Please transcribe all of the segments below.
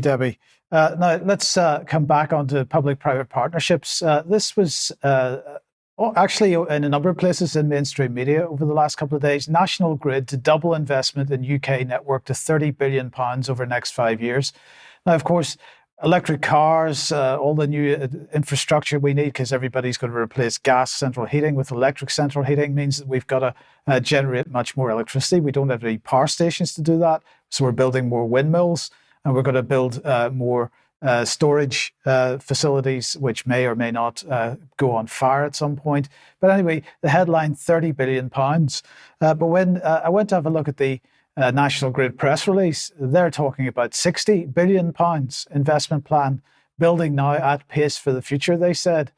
Debbie. Now let's come back onto public-private partnerships. This was actually in a number of places in mainstream media over the last couple of days. National Grid to double investment in UK network to £30 billion over the next 5 years. Now, of course, electric cars, all the new infrastructure we need, because everybody's going to replace gas central heating with electric central heating, means that we've got to generate much more electricity. We don't have any power stations to do that, so we're building more windmills, and we're going to build more storage facilities, which may or may not go on fire at some point. But anyway, the headline, £30 billion. But when I went to have a look at the National Grid press release, they're talking about £60 billion investment plan, building now at pace for the future, they said.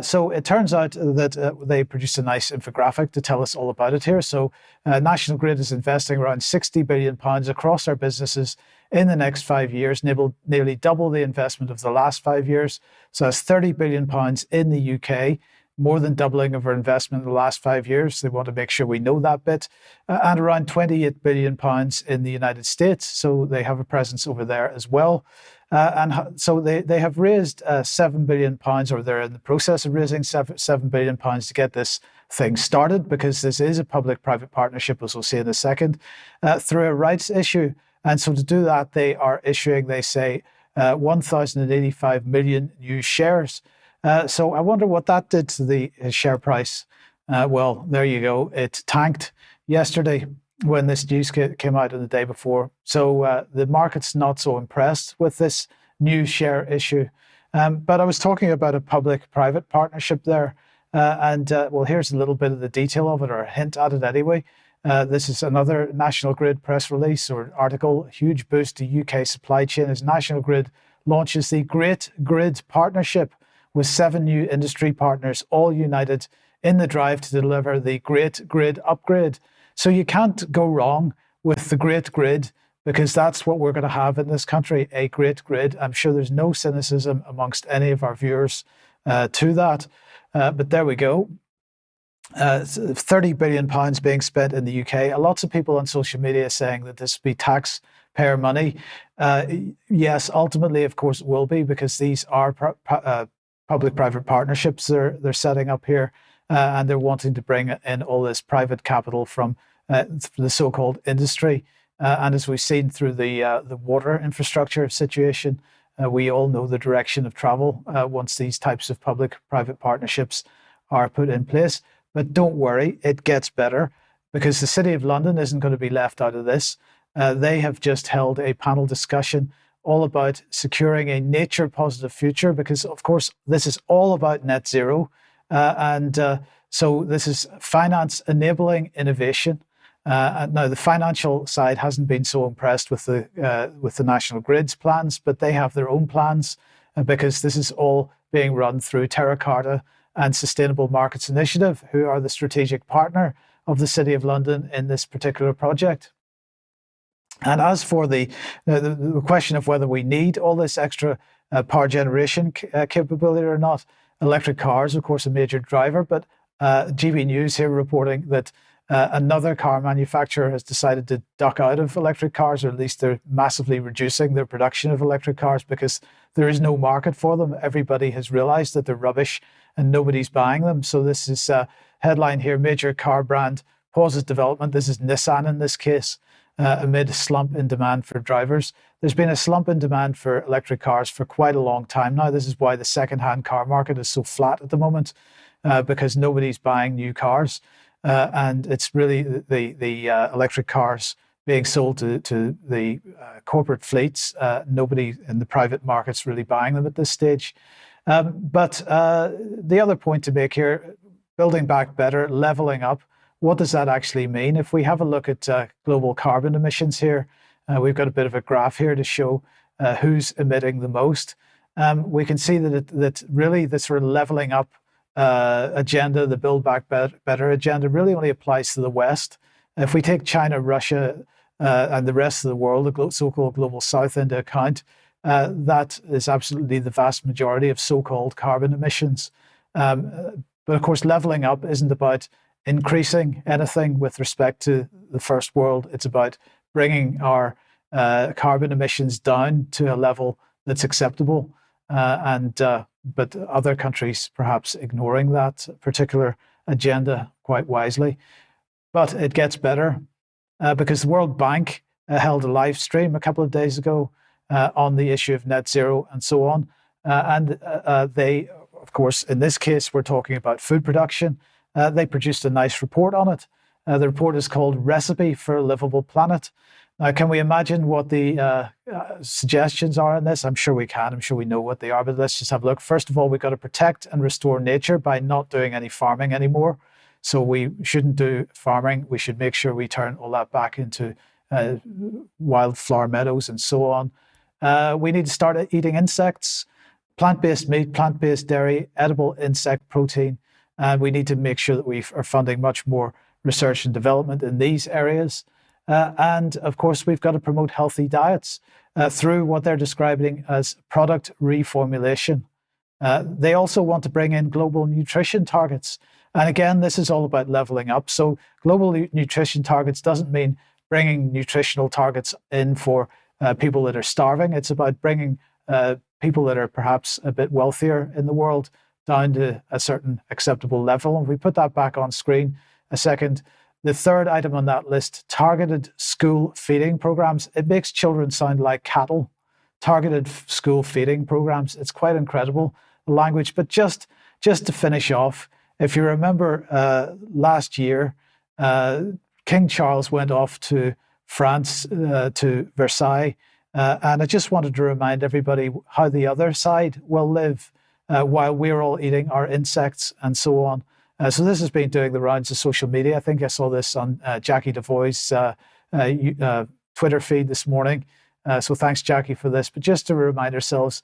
So it turns out that they produced a nice infographic to tell us all about it here. So National Grid is investing around £60 billion across our businesses in the next 5 years, nearly double the investment of the last 5 years. So that's £30 billion in the UK, more than doubling of our investment in the last 5 years. They want to make sure we know that bit. And around £28 billion in the United States. So they have a presence over there as well. So they have raised £7 billion, or they're in the process of raising £7 billion to get this thing started, because this is a public-private partnership, as we'll see in a second, through a rights issue. And so to do that, they are issuing, they say, 1,085 million new shares. So I wonder what that did to the share price. Well, there you go. It tanked yesterday when this news came out the day before. So the market's not so impressed with this new share issue. But I was talking about a public-private partnership there. Well, here's a little bit of the detail of it, or a hint at it anyway. This is another National Grid press release or article. Huge boost to UK supply chain as National Grid launches the Great Grid Partnership with 7 new industry partners, all united in the drive to deliver the Great Grid upgrade. So you can't go wrong with the Great Grid, because that's what we're going to have in this country, a great grid. I'm sure there's no cynicism amongst any of our viewers to that. But there we go. £30 billion being spent in the UK. Lots of people on social media saying that this will be taxpayer money. Yes, ultimately, of course, it will be, because these are public-private partnerships they're setting up here, and they're wanting to bring in all this private capital from the so-called industry. And as we've seen through the water infrastructure situation, we all know the direction of travel once these types of public-private partnerships are put in place. But don't worry, it gets better, because the City of London isn't going to be left out of this. They have just held a panel discussion all about securing a nature positive future, because of course this is all about net zero. So this is finance enabling innovation. Now the financial side hasn't been so impressed with the National Grid's plans, but they have their own plans, because this is all being run through Terra Carta and Sustainable Markets Initiative, who are the strategic partner of the City of London in this particular project. And as for the question of whether we need all this extra power generation capability or not, electric cars, of course, a major driver. But GB News here reporting that another car manufacturer has decided to duck out of electric cars, or at least they're massively reducing their production of electric cars because there is no market for them. Everybody has realized that they're rubbish and nobody's buying them. So this is a headline here: major car brand pauses development. This is Nissan in this case, amid a slump in demand for drivers. There's been a slump in demand for electric cars for quite a long time now. This is why the second-hand car market is so flat at the moment, because nobody's buying new cars. And it's really the electric cars being sold to the corporate fleets. Nobody in the private market's really buying them at this stage. But the other point to make here, building back better, leveling up, what does that actually mean? If we have a look at global carbon emissions here, we've got a bit of a graph here to show who's emitting the most. We can see that really this sort of leveling up agenda, the Build Back Better agenda, really only applies to the West. If we take China, Russia, and the rest of the world, the so-called Global South, into account, that is absolutely the vast majority of so-called carbon emissions. But of course, leveling up isn't about increasing anything with respect to the first world. It's about bringing our carbon emissions down to a level that's acceptable, but other countries perhaps ignoring that particular agenda quite wisely. But it gets better because the World Bank held a live stream a couple of days ago on the issue of net zero and so on. They, of course, in this case, we're talking about food production. They produced a nice report on it. The report is called Recipe for a Livable Planet. Now, can we imagine what the suggestions are in this? I'm sure we can. I'm sure we know what they are, but let's just have a look. First of all, we've got to protect and restore nature by not doing any farming anymore. So we shouldn't do farming. We should make sure we turn all that back into wildflower meadows and so on. We need to start eating insects, plant-based meat, plant-based dairy, edible insect protein. And we need to make sure that we are funding much more research and development in these areas. And of course, we've got to promote healthy diets through what they're describing as product reformulation. They also want to bring in global nutrition targets. And again, this is all about leveling up. So global nutrition targets doesn't mean bringing nutritional targets in for people that are starving. It's about bringing people that are perhaps a bit wealthier in the world down to a certain acceptable level. And if we put that back on screen a second, the third item on that list, targeted school feeding programs. It makes children sound like cattle. Targeted school feeding programs. It's quite incredible, the language. But just to finish off, if you remember last year, King Charles went off to France, to Versailles. And I just wanted to remind everybody how the other side will live while we're all eating our insects and so on. So this has been doing the rounds of social media. I think I saw this on Jackie Devoy's Twitter feed this morning. So thanks, Jackie, for this. But just to remind ourselves,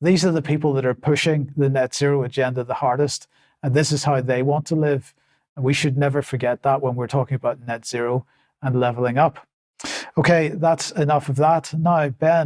these are the people that are pushing the net zero agenda the hardest. And this is how they want to live. And we should never forget that when we're talking about net zero and leveling up. Okay, that's enough of that. Now, Ben.